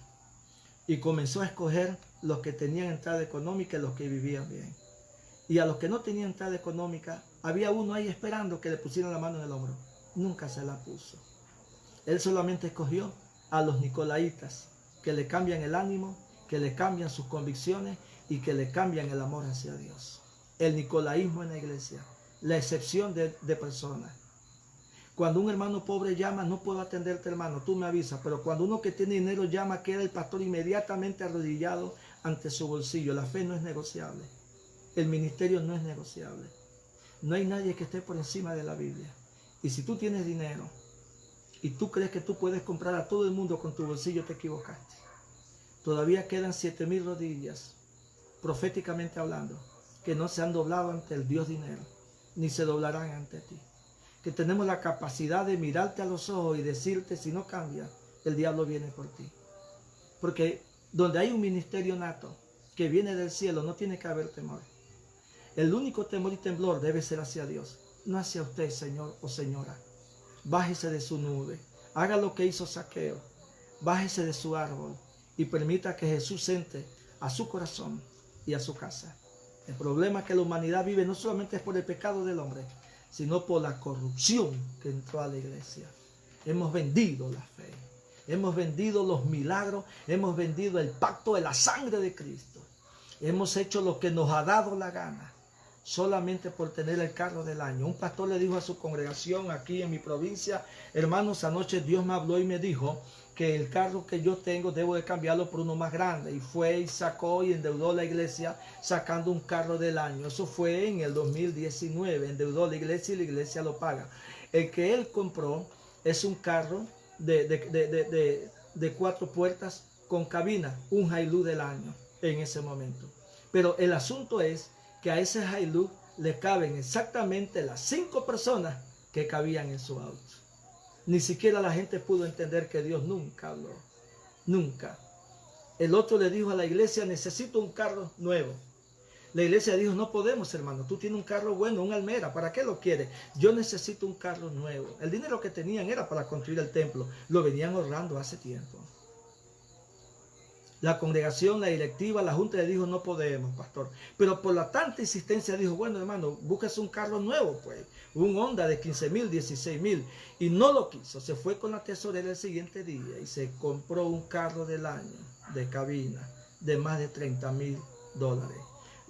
Y comenzó a escoger los que tenían entrada económica y los que vivían bien. Y a los que no tenían entrada económica, había uno ahí esperando que le pusieran la mano en el hombro. Nunca se la puso. Él solamente escogió a los nicolaitas, que le cambian el ánimo, que le cambian sus convicciones y que le cambian el amor hacia Dios. El nicolaísmo en la iglesia, la excepción de personas. Cuando un hermano pobre llama, no puedo atenderte, hermano, tú me avisas, pero cuando uno que tiene dinero llama, queda el pastor inmediatamente arrodillado ante su bolsillo. La fe no es negociable. El ministerio no es negociable. No hay nadie que esté por encima de la Biblia. Y si tú tienes dinero y tú crees que tú puedes comprar a todo el mundo con tu bolsillo, te equivocaste. Todavía quedan 7,000 rodillas, proféticamente hablando, que no se han doblado ante el Dios dinero, ni se doblarán ante ti. Que tenemos la capacidad de mirarte a los ojos y decirte, si no cambias, el diablo viene por ti. Porque donde hay un ministerio nato que viene del cielo, no tiene que haber temor. El único temor y temblor debe ser hacia Dios, no hacia usted, señor o señora. Bájese de su nube, haga lo que hizo Zaqueo, bájese de su árbol y permita que Jesús entre a su corazón y a su casa. El problema que la humanidad vive no solamente es por el pecado del hombre, sino por la corrupción que entró a la iglesia. Hemos vendido la fe, hemos vendido los milagros, hemos vendido el pacto de la sangre de Cristo. Hemos hecho lo que nos ha dado la gana, solamente por tener el carro del año. Un pastor le dijo a su congregación aquí en mi provincia: hermanos, anoche Dios me habló y me dijo que el carro que yo tengo debo de cambiarlo por uno más grande. Y fue y sacó y endeudó la iglesia sacando un carro del año. Eso fue en el 2019. Endeudó la iglesia y la iglesia lo paga. El que él compró es un carro de 4 puertas con cabina, un Hilux del año en ese momento. Pero el asunto es que a ese Hilux le caben exactamente las 5 personas que cabían en su auto. Ni siquiera la gente pudo entender que Dios nunca habló. Nunca. El otro le dijo a la iglesia: necesito un carro nuevo. La iglesia dijo: no podemos, hermano. Tú tienes un carro bueno, un Almera. ¿Para qué lo quieres? Yo necesito un carro nuevo. El dinero que tenían era para construir el templo. Lo venían ahorrando hace tiempo. La congregación, la directiva, la junta le dijo: no podemos, pastor. Pero por la tanta insistencia dijo: bueno, hermano, búsquese un carro nuevo, pues. Un Honda de 15,000, 16,000. Y no lo quiso. Se fue con la tesorera el siguiente día y se compró un carro del año de cabina de más de $30,000.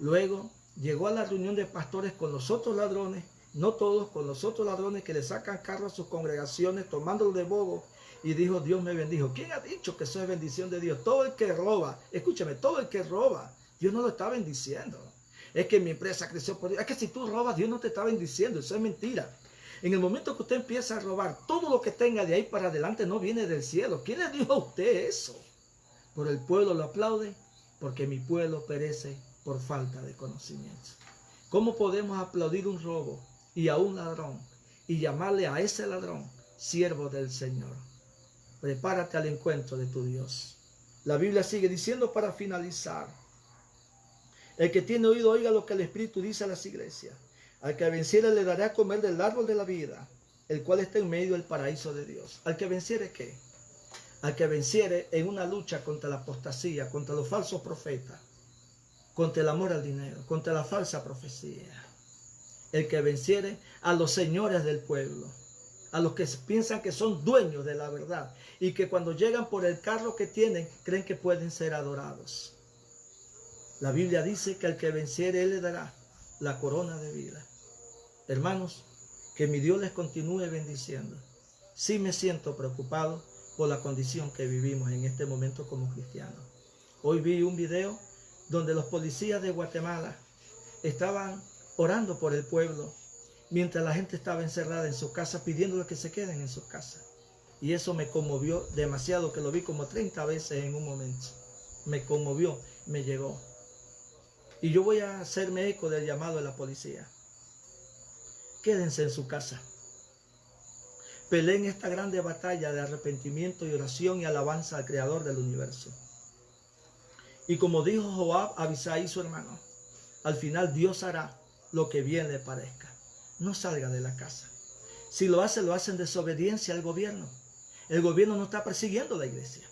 Luego llegó a la reunión de pastores con los otros ladrones, no todos, con los otros ladrones que le sacan carros a sus congregaciones tomándolo de bobo. Y dijo: Dios me bendijo. ¿Quién ha dicho que eso es bendición de Dios? Todo el que roba, escúchame, todo el que roba, Dios no lo está bendiciendo. Es que mi empresa creció por Dios. Es que si tú robas, Dios no te está bendiciendo. Eso es mentira. En el momento que usted empieza a robar, todo lo que tenga de ahí para adelante no viene del cielo. ¿Quién le dijo a usted eso? Por el pueblo lo aplaude, porque mi pueblo perece por falta de conocimiento. ¿Cómo podemos aplaudir un robo y a un ladrón y llamarle a ese ladrón siervo del Señor? Prepárate al encuentro de tu Dios. La Biblia sigue diciendo para finalizar: el que tiene oído oiga lo que el Espíritu dice a las iglesias. Al que venciere le daré a comer del árbol de la vida, el cual está en medio del paraíso de Dios. ¿Al que venciere qué? Al que venciere en una lucha contra la apostasía, contra los falsos profetas, contra el amor al dinero, contra la falsa profecía. El que venciere a los señores del pueblo, a los que piensan que son dueños de la verdad y que cuando llegan por el carro que tienen, creen que pueden ser adorados. La Biblia dice que al que venciere, Él le dará la corona de vida. Hermanos, que mi Dios les continúe bendiciendo. Sí me siento preocupado por la condición que vivimos en este momento como cristianos. Hoy vi un video donde los policías de Guatemala estaban orando por el pueblo, mientras la gente estaba encerrada en su casa, pidiéndole que se queden en sus casas. Y eso me conmovió demasiado, que lo vi como 30 veces en un momento. Me conmovió, me llegó. Y yo voy a hacerme eco del llamado de la policía. Quédense en su casa. Peleen esta grande batalla de arrepentimiento y oración y alabanza al Creador del universo. Y como dijo Joab a Abisai, su hermano, al final Dios hará lo que bien le parezca. No salga de la casa. Si lo hace en desobediencia al gobierno. El gobierno no está persiguiendo a la iglesia.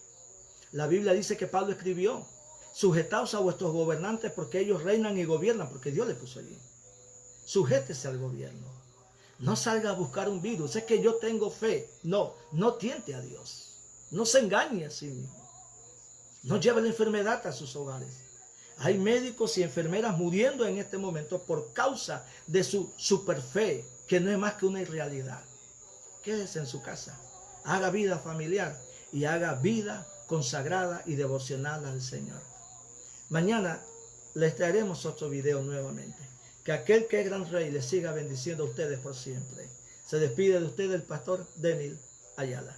La Biblia dice que Pablo escribió: sujetaos a vuestros gobernantes porque ellos reinan y gobiernan, porque Dios les puso allí. Sujétese al gobierno. No salga a buscar un virus. Es que yo tengo fe. No tiente a Dios. No se engañe a sí mismo. No lleve la enfermedad a sus hogares. Hay médicos y enfermeras muriendo en este momento por causa de su superfe, que no es más que una irrealidad. Quédese en su casa. Haga vida familiar y haga vida consagrada y devocional al Señor. Mañana les traeremos otro video nuevamente. Que aquel que es gran rey les siga bendiciendo a ustedes por siempre. Se despide de ustedes el pastor Denil Ayala.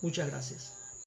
Muchas gracias.